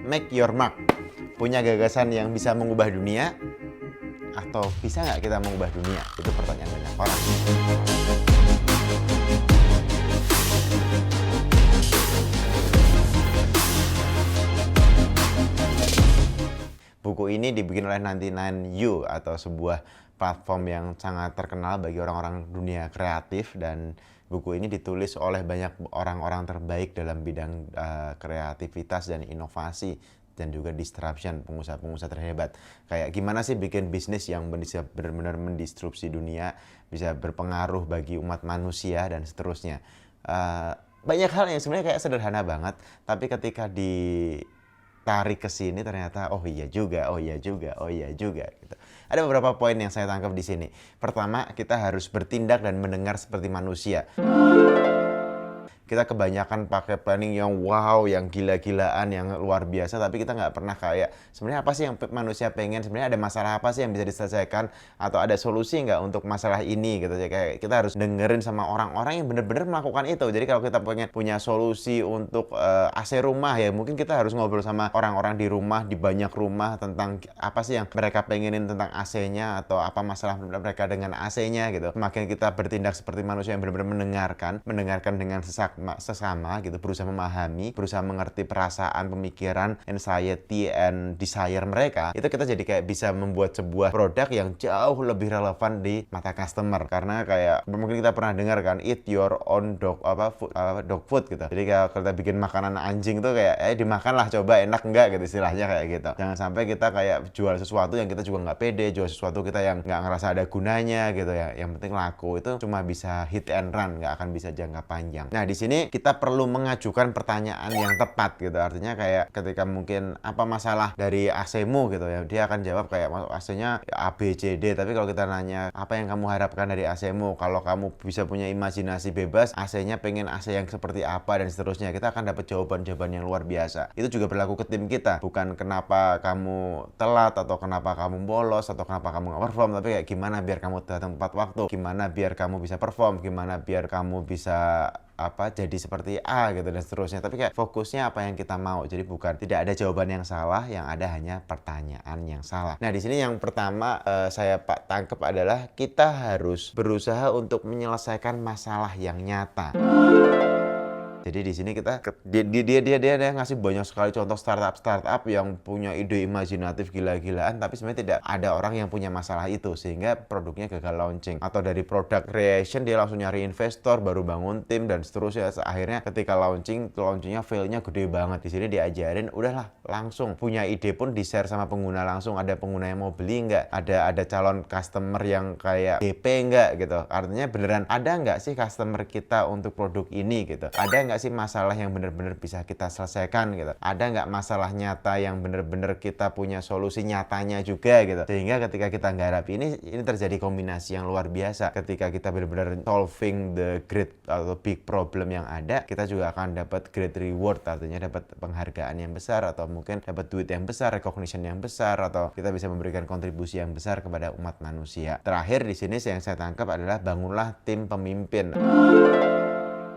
make your mark. Punya gagasan yang bisa mengubah dunia, atau bisa nggak kita mengubah dunia? Itu pertanyaan banyak orang. Buku ini dibikin oleh 99U atau sebuah platform yang sangat terkenal bagi orang-orang dunia kreatif, dan buku ini ditulis oleh banyak orang-orang terbaik dalam bidang kreativitas dan inovasi dan juga disruption, pengusaha-pengusaha terhebat. Kayak gimana sih bikin bisnis yang bisa benar-benar mendisrupsi dunia, bisa berpengaruh bagi umat manusia dan seterusnya. Banyak hal yang sebenarnya kayak sederhana banget, tapi ketika ditarik ke sini ternyata oh iya juga gitu. Ada beberapa poin yang saya tangkap di sini. Pertama, kita harus bertindak dan mendengar seperti manusia. Kita kebanyakan pakai planning yang wow, yang gila-gilaan, yang luar biasa, tapi kita nggak pernah kayak sebenarnya apa sih yang manusia pengen, sebenarnya ada masalah apa sih yang bisa diselesaikan, atau ada solusi nggak untuk masalah ini gitu. Jadi kayak kita harus dengerin sama orang-orang yang benar-benar melakukan itu. Jadi kalau kita pengen punya solusi untuk AC rumah, ya mungkin kita harus ngobrol sama orang-orang di rumah, di banyak rumah, tentang apa sih yang mereka pengenin tentang AC-nya, atau apa masalah mereka dengan AC-nya gitu. Semakin kita bertindak seperti manusia yang benar-benar mendengarkan dengan sesama gitu, berusaha memahami, berusaha mengerti perasaan, pemikiran, anxiety and desire mereka, itu kita jadi kayak bisa membuat sebuah produk yang jauh lebih relevan di mata customer. Karena kayak mungkin kita pernah dengar kan, eat your own dog food gitu. Jadi kalau kita bikin makanan anjing tuh kayak dimakan lah, coba enak enggak gitu istilahnya kayak gitu. Jangan sampai kita kayak jual sesuatu yang kita juga nggak pede, jual sesuatu kita yang nggak ngerasa ada gunanya gitu ya. Yang penting laku, itu cuma bisa hit and run, nggak akan bisa jangka panjang. Nah di sini kita perlu mengajukan pertanyaan yang tepat gitu. Artinya kayak ketika mungkin apa masalah dari AC-mu gitu ya, dia akan jawab kayak AC-nya A, B, C, D. Tapi kalau kita nanya apa yang kamu harapkan dari AC-mu, kalau kamu bisa punya imajinasi bebas, AC-nya pengen AC yang seperti apa dan seterusnya, kita akan dapat jawaban-jawaban yang luar biasa. Itu juga berlaku ke tim kita, bukan kenapa kamu telat, atau kenapa kamu bolos, atau kenapa kamu nggak perform, tapi kayak gimana biar kamu datang tepat waktu, gimana biar kamu bisa perform, gimana biar kamu bisa jadi seperti A gitu dan seterusnya. Tapi kayak fokusnya apa yang kita mau. Jadi bukan, tidak ada jawaban yang salah, yang ada hanya pertanyaan yang salah. Nah di sini yang pertama saya tangkap adalah kita harus berusaha untuk menyelesaikan masalah yang nyata. Jadi di sini kita dia ngasih banyak sekali contoh startup yang punya ide imajinatif gila-gilaan, tapi sebenarnya tidak ada orang yang punya masalah itu sehingga produknya gagal launching. Atau dari product creation dia langsung nyari investor, baru bangun tim dan seterusnya. Akhirnya ketika launchingnya failnya gede banget. Di sini diajarin udahlah langsung punya ide pun di-share sama pengguna langsung. Ada pengguna yang mau beli nggak? Ada calon customer yang kayak DP nggak gitu. Artinya beneran ada nggak sih customer kita untuk produk ini gitu? Ada nggak sih masalah yang benar-benar bisa kita selesaikan gitu? Ada nggak masalah nyata yang benar-benar kita punya solusi nyatanya juga gitu? Sehingga ketika kita nggarap ini terjadi kombinasi yang luar biasa. Ketika kita benar-benar solving the great atau big problem yang ada, kita juga akan dapat great reward, artinya dapat penghargaan yang besar, atau mungkin dapat duit yang besar, recognition yang besar, atau kita bisa memberikan kontribusi yang besar kepada umat manusia. Terakhir di sini yang saya tangkap adalah bangunlah tim pemimpin.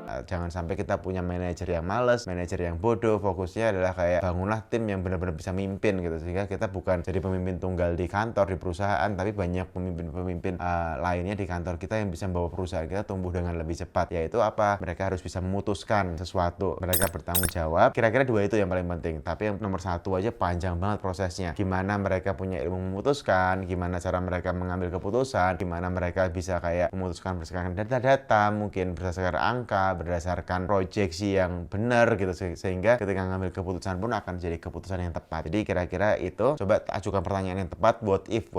Jangan sampai kita punya manajer yang malas, manajer yang bodoh. Fokusnya adalah kayak bangunlah tim yang benar-benar bisa mimpin gitu, sehingga kita bukan jadi pemimpin tunggal di kantor, di perusahaan, tapi banyak pemimpin-pemimpin lainnya di kantor kita yang bisa membawa perusahaan kita tumbuh dengan lebih cepat. Yaitu apa? Mereka harus bisa memutuskan sesuatu, mereka bertanggung jawab. Kira-kira dua itu yang paling penting. Tapi yang nomor satu aja panjang banget prosesnya. Gimana mereka punya ilmu memutuskan, gimana cara mereka mengambil keputusan, gimana mereka bisa kayak memutuskan berdasarkan data-data, mungkin berdasarkan angka, berdasarkan proyeksi yang benar gitu, sehingga ketika ngambil keputusan pun akan jadi keputusan yang tepat. Jadi kira-kira itu, coba ajukan pertanyaan yang tepat, what if,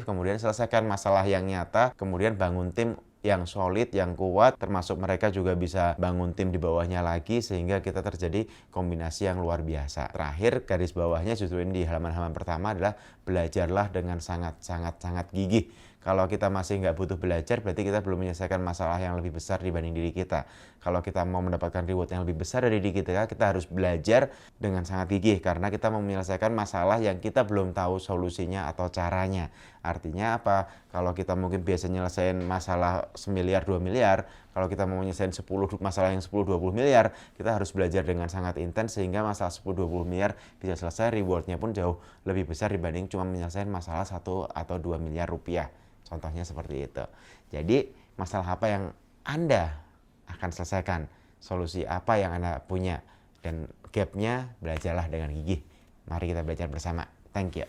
kemudian selesaikan masalah yang nyata, kemudian bangun tim yang solid, yang kuat, termasuk mereka juga bisa bangun tim di bawahnya lagi, sehingga kita terjadi kombinasi yang luar biasa. Terakhir, garis bawahnya justru ini di halaman-halaman pertama adalah belajarlah dengan sangat gigih. Kalau kita masih nggak butuh belajar, berarti kita belum menyelesaikan masalah yang lebih besar dibanding diri kita. Kalau kita mau mendapatkan reward yang lebih besar dari diri kita harus belajar dengan sangat gigih, karena kita mau menyelesaikan masalah yang kita belum tahu solusinya atau caranya. Artinya apa? Kalau kita mungkin biasa nyelesain masalah 1 miliar, 2 miliar, Kalau kita mau menyelesaikan 10 masalah yang 10-20 miliar, kita harus belajar dengan sangat intens sehingga masalah 10-20 miliar bisa selesai, rewardnya pun jauh lebih besar dibanding cuma menyelesaikan masalah 1 atau 2 miliar rupiah. Contohnya seperti itu. Jadi masalah apa yang Anda akan selesaikan, solusi apa yang Anda punya, dan gapnya belajarlah dengan gigih. Mari kita belajar bersama. Thank you.